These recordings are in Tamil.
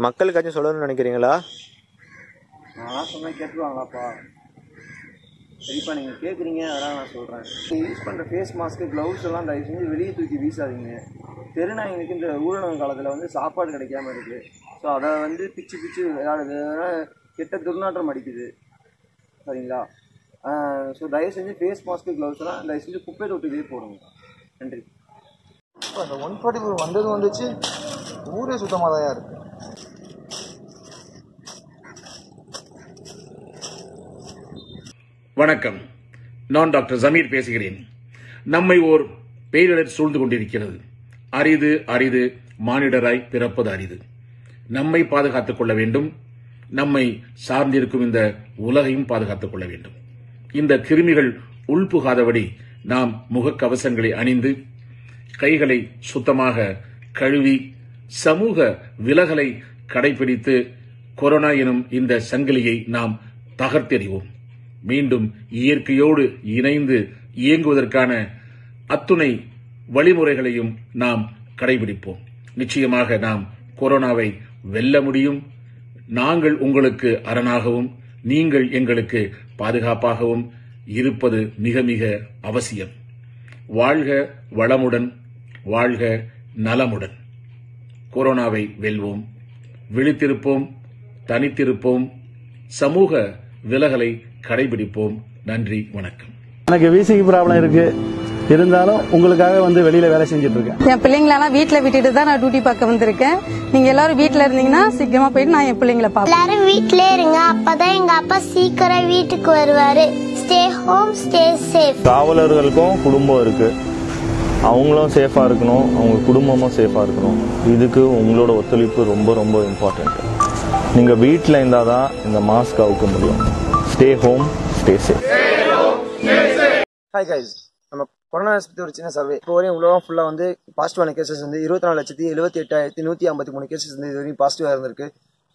மக்களுக்காச்சும் சொல்லணும்னு நினைக்கிறீங்களா? நான் சொன்னால் கேட்டுருவாங்களாப்பா? சரிப்பா, நீங்கள் கேட்குறீங்க, அதெல்லாம் நான் சொல்கிறேன். யூஸ் பண்ணுற ஃபேஸ் மாஸ்க்கு, க்ளவுஸ் எல்லாம் தயவு செஞ்சு வெளியே தூக்கி வீசாதீங்க. தெருநாய்களுக்கு இந்த ஊரடங்கு காலத்தில் வந்து சாப்பாடு கிடைக்காம இருக்குது. ஸோ அதை வந்து பிச்சு விளையாடுது, கெட்ட துர்நாற்றம் அடிக்குது. சரிங்களா? ஸோ தயவு செஞ்சு ஃபேஸ் மாஸ்க்கு, க்ளவுஸ் எல்லாம் தயவு செஞ்சு குப்பை தொட்டிலே போடுங்க. நன்றி. அந்த 144 வந்தது வந்துச்சு, ஊரே சுத்தமாக தான் இருக்குது. வணக்கம், நான் டாக்டர் ஜமீர் பேசுகிறேன். நம்மை ஓர் பேரிடர் சூழ்ந்து கொண்டிருக்கிறது. அரிது அரிது மானிடராய் பிறப்பது அரிது. நம்மை பாதுகாத்துக் கொள்ள வேண்டும், நம்மை சார்ந்திருக்கும் இந்த உலகையும் பாதுகாத்துக் கொள்ள வேண்டும். இந்த கிருமிகள் உள்புகாதபடி நாம் முகக்கவசங்களை அணிந்து, கைகளை சுத்தமாக கழுவி, சமூக விலகலை கடைபிடித்து கொரோனா எனும் இந்த சங்கிலியை நாம் தகர்த்தெறிவோம். மீண்டும் இயற்கையோடு இணைந்து இயங்குவதற்கான அத்துணை வழிமுறைகளையும் நாம் கடைபிடிப்போம். நிச்சயமாக நாம் கொரோனாவை வெல்ல முடியும். நாங்கள் உங்களுக்கு அரணாகவும் நீங்கள் எங்களுக்கு பாதுகாப்பாகவும் இருப்பது மிக மிக அவசியம். வாழ்க வளமுடன், வாழ்க நலமுடன். கொரோனாவை வெல்வோம். விழித்திருப்போம், தனித்திருப்போம், சமூக விலகலை கடைபிடிப்போம். நன்றி, வணக்கம். எனக்கு வீசிங் ப்ராப்ளம் இருக்கு, இருந்தாலும் உங்களுக்காக வந்து வெளியில வேலை செஞ்சுட்டு இருக்கேன். என் பிள்ளைங்களெல்லாம் வீட்டுல விட்டுட்டு தான் நான் டியூட்டி பார்க்க வந்திருக்கேன். நீங்க எல்லாரும் வீட்டுல இருந்தீங்கன்னா சீக்கிரமா போயிட்டு நான் என் பிள்ளைங்களை பார்ப்பேன். எல்லாரும் வீட்லயே இருங்க, அப்பதான் எங்க அப்பா சீக்கிரம் வீட்டுக்கு வருவாரு. Stay home, stay safe. காவலர்களுக்கும் குடும்பம் இருக்கு, அவங்களும் சேஃபா இருக்கணும், அவங்க குடும்பமும் சேஃபா இருக்கணும். இதுக்கு உங்களோட ஒத்துழைப்பு ரொம்ப ரொம்ப இம்பார்ட்டன்ட். நீங்க வீட்டில் இருந்தாதான் இந்த மாஸ்க் அவுக்க முடியும். Stay home, stay safe. Hi guys, நம்ம கொரோனா பற்றி ஒரு சின்ன சர்வே. இப்போ வரையும் உலகம் ஃபுல்லாக வந்து பாசிட்டிவான கேசஸ் வந்து 24,78,883 கேசஸ் வந்து இது வரைக்கும் பாசிட்டிவாக இருந்திருக்கு.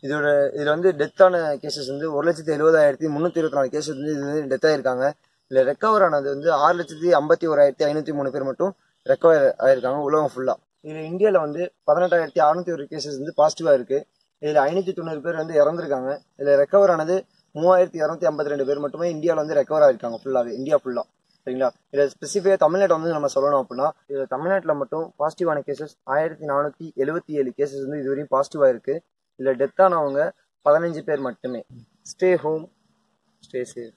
இதில் வந்து டெத்தான கேசஸ் வந்து 1,70,324 கேசஸ் வந்து இது வந்து டெத் ஆகிருக்காங்க. இதில் ரெக்கவர் ஆனது வந்து 6,51,503 பேர் மட்டும் ரெக்கவர் ஆகிருக்காங்க உலகம் ஃபுல்லாக. இதில் இந்தியாவில் வந்து 18,601 கேசஸ் வந்து பாசிட்டிவாக இருக்குது. இதில் 590 பேர் வந்து இறந்துருக்காங்க. இதில் ரெக்கவர் ஆனது 3,252 பேர் மட்டுமே இந்தியாவில் வந்து ரெக்கவர் ஆகிருக்காங்க ஃபுல்லாகவே, இந்தியா ஃபுல்லாக. சரிங்களா? இதில் ஸ்பெசிஃபிக்காக தமிழ்நாட்டை வந்து நம்ம சொல்லணும் அப்படின்னா, இதில் தமிழ்நாட்டில் மட்டும் பாசிட்டிவான கேசஸ் 1,477 கேசஸ் வந்து இதுவரையும் பாசிட்டிவாக இருக்குது. இதில் டெத்தானவங்க 15 பேர் மட்டுமே. Stay home, stay safe.